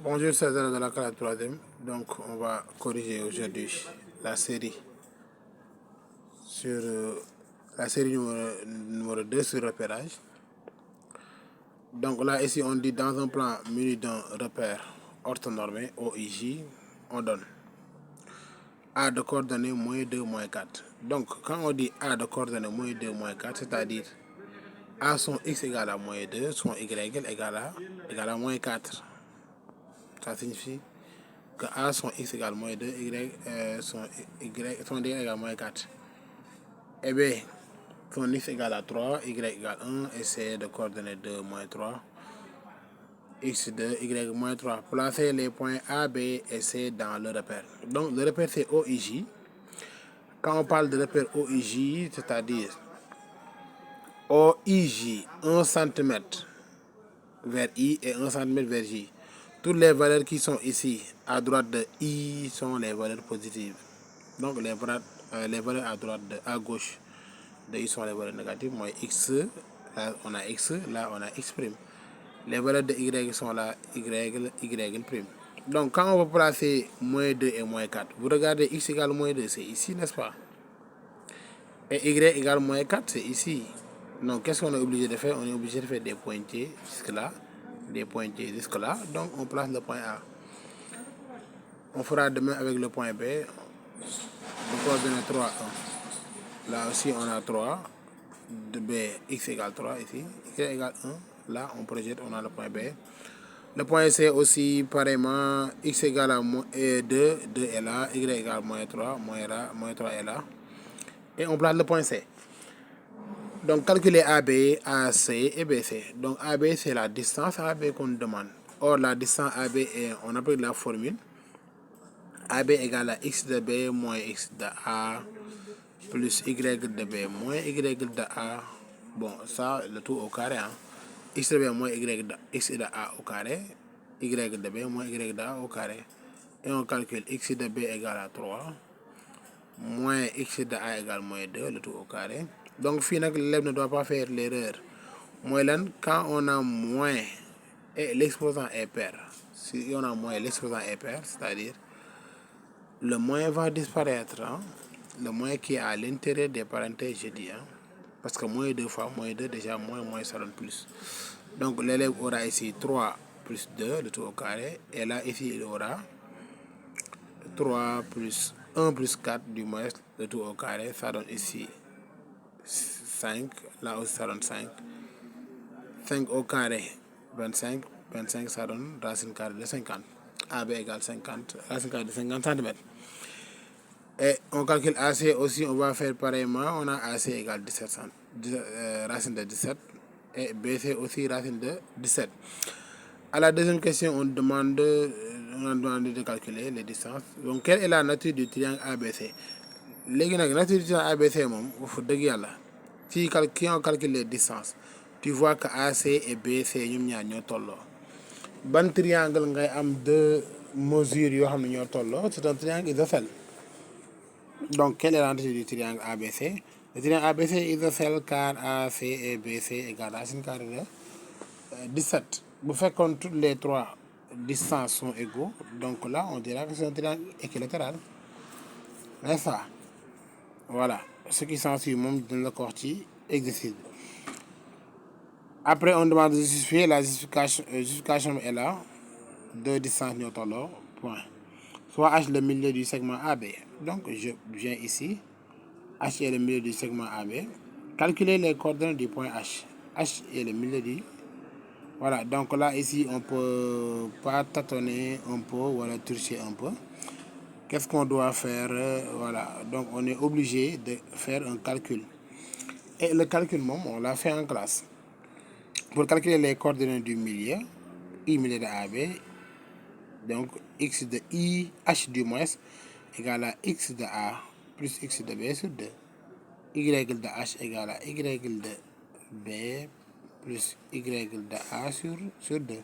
Bonjour, c'est de la classe 3e. Donc, on va corriger aujourd'hui la série sur la série numéro 2 sur repérage. Donc là, ici, on dit dans un plan muni d'un repère orthonormé, OIJ, on donne A de coordonnées moins 2, moins 4. Donc, quand on dit A de coordonnées moins 2, moins 4, c'est-à-dire A son X égale à moins 2, son Y égale à moins 4. Ça signifie que A son X égale moins 2, son Y égale à moins 4. Eh bien, son X égale à 3, Y égale 1, et C de coordonnées 2, moins 3, X2, Y moins 3. Placez les points A, B et C dans le repère. Donc, le repère, c'est OIJ. Quand on parle de repère OIJ, c'est-à-dire OIJ, 1 cm vers I et 1 cm vers J. Toutes les valeurs qui sont ici à droite de I sont les valeurs positives. Donc les valeurs à gauche de I sont les valeurs négatives. Moi X, là on a X, là on a X'. Les valeurs de Y sont là, Y'. Donc quand on va placer moins 2 et moins 4, vous regardez X égale moins 2, c'est ici, n'est-ce pas? Et Y égale moins 4, c'est ici. Donc qu'est-ce qu'on est obligé de faire? On est obligé de faire des pointiers jusque-là, des pointiers jusque-là. Donc on place le point A. On fera de même avec le point B. On peut donner 3, 1. Là aussi on a 3. De B, X égale 3 ici. Y égale 1. Là on projette, on a le point B. Le point C aussi, pareillement, X égale à 2, 2 est là. Y égale moins 3, moins 3 est là. Et on place le point C. Donc, calculer AB, AC et BC. Donc, AB, c'est la distance AB qu'on demande. Or, la distance AB, on applique la formule. AB égale à X de B moins X de A plus Y de B moins Y de A. Bon, ça, le tout au carré. Hein. X de B moins X de A au carré. Y de B moins Y de A au carré. Et on calcule X de B égale à 3. Moins X de A égale moins 2, le tout au carré. Donc, l'élève ne doit pas faire l'erreur. Quand on a moins et l'exposant est pair, si on a moins et l'exposant est pair, c'est-à-dire le moins va disparaître. Hein? Le moins qui est à l'intérieur des parenthèses, je dis. Hein? Parce que moins 2 fois moins 2, déjà moins ça donne plus. Donc l'élève aura ici 3 plus 2, le tout au carré. Et là, ici, il aura 3 plus 1 plus 4, du moins, le tout au carré. Ça donne ici 5. Là aussi, ça donne 5. 5 au carré, 25. 25, ça donne racine carrée de 50. AB égale 50, racine carrée de 50 cm. Et on calcule AC aussi, on va faire pareillement. On a AC égale 17 racine de 17. Et BC aussi, racine de 17. À la deuxième question, on a demandé de calculer les distances. Donc, quelle est la nature du triangle ABC? La nature du triangle ABC, il faut dire si on calcule les distances, tu vois que AC et BC ñoom ñaar ñoo tolloo. Ban triangle ngay am deux mesures yoo xam ne ñoo tolloo, c'est un triangle isocèle. Donc quelle est la nature du triangle ABC? Le triangle ABC est isocèle car AC et BC égale racine carrée de 17. Vous faites comme toutes les trois distances sont égaux, donc là on dira que c'est un triangle équilatéral. N'est-ce pas? Voilà. Ce qui s'ensuit, dans le corti, exercice. Après, on demande de justifier. La justification est là. Deux distances néotologues, point. Soit H le milieu du segment AB. Donc, je viens ici. H est le milieu du segment AB. Calculer les coordonnées du point H. H est le milieu du... Voilà, donc là, ici, on peut pas tâtonner un peu, voilà, tricher un peu. Qu'est-ce qu'on doit faire? Voilà, donc on est obligé de faire un calcul. Et le calcul, on l'a fait en classe. Pour calculer les coordonnées du milieu, I milieu de AB, donc X de I, H du moins, égale à X de A plus X de B sur 2. Y de H égale à Y de B plus Y de A sur 2.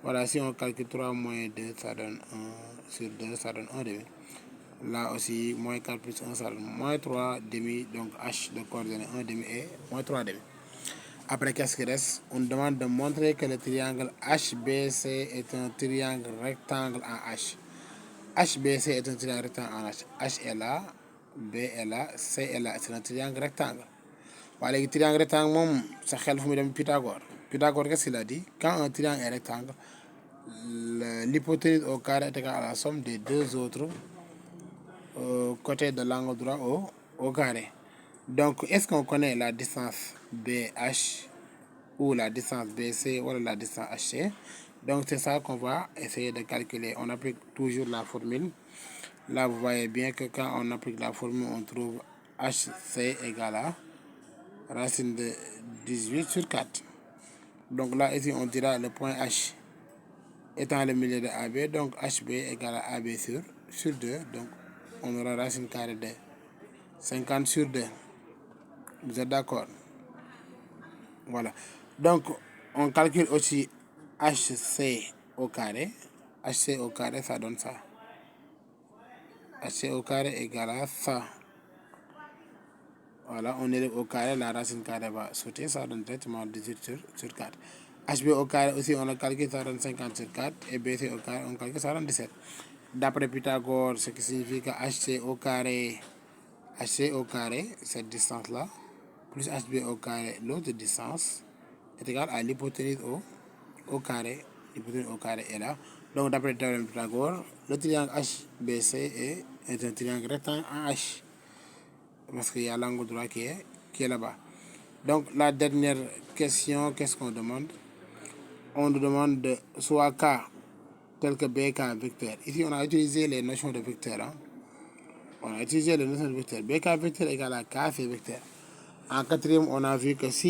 Voilà, si on calcule 3 moins 2, ça donne 1 sur 2, ça donne 1 demi. Là aussi, moins 4 plus 1, ça donne moins 3 demi. Donc H de coordonnées 1 demi et moins 3 demi. Après, qu'est-ce qui reste? On demande de montrer que le triangle HBC est un triangle rectangle en H. HBC est un triangle rectangle en H. H est là, B est là, C est là. C'est un triangle rectangle. Voilà, le triangle rectangle, ça fait Pythagore. Pythagore, qu'est-ce qu'il a dit? Quand un triangle est rectangle, l'hypoténuse au carré est égale à la somme des deux autres côtés de l'angle droit au carré. Donc, est-ce qu'on connaît la distance BH ou la distance BC ou la distance HC? Donc, c'est ça qu'on va essayer de calculer. On applique toujours la formule. Là, vous voyez bien que quand on applique la formule, on trouve HC égale à racine de 18 sur 4. Donc là, ici, on dira le point H étant le milieu de AB. Donc, HB égale à AB sur 2. Donc, on aura racine carrée de 50 sur 2. Vous êtes d'accord? Voilà. Donc, on calcule aussi HC au carré. HC au carré, ça donne ça. HC au carré égale à ça. Voilà, on élève au carré, la racine carrée va sauter, ça donne directement 18 sur 4. HB au carré aussi, on a calculé, ça donne 50 sur 4. Et BC au carré, on calcule, ça donne 17. D'après Pythagore, ce qui signifie que HC au carré, cette distance-là, plus HB au carré, l'autre distance, est égale à l'hypoténuse au carré. L'hypoténuse au carré est là. Donc, d'après le théorème de Pythagore, le triangle HBC est un triangle rectangle en H. Parce qu'il y a l'angle droit qui est là-bas. Donc, la dernière question, qu'est-ce qu'on demande? On nous demande de soit K tel que BK vecteur. Ici, on a utilisé les notions de vecteur. Hein? On a utilisé les notions de vecteur. BK vecteur égale à KC vecteur. En quatrième, on a vu que si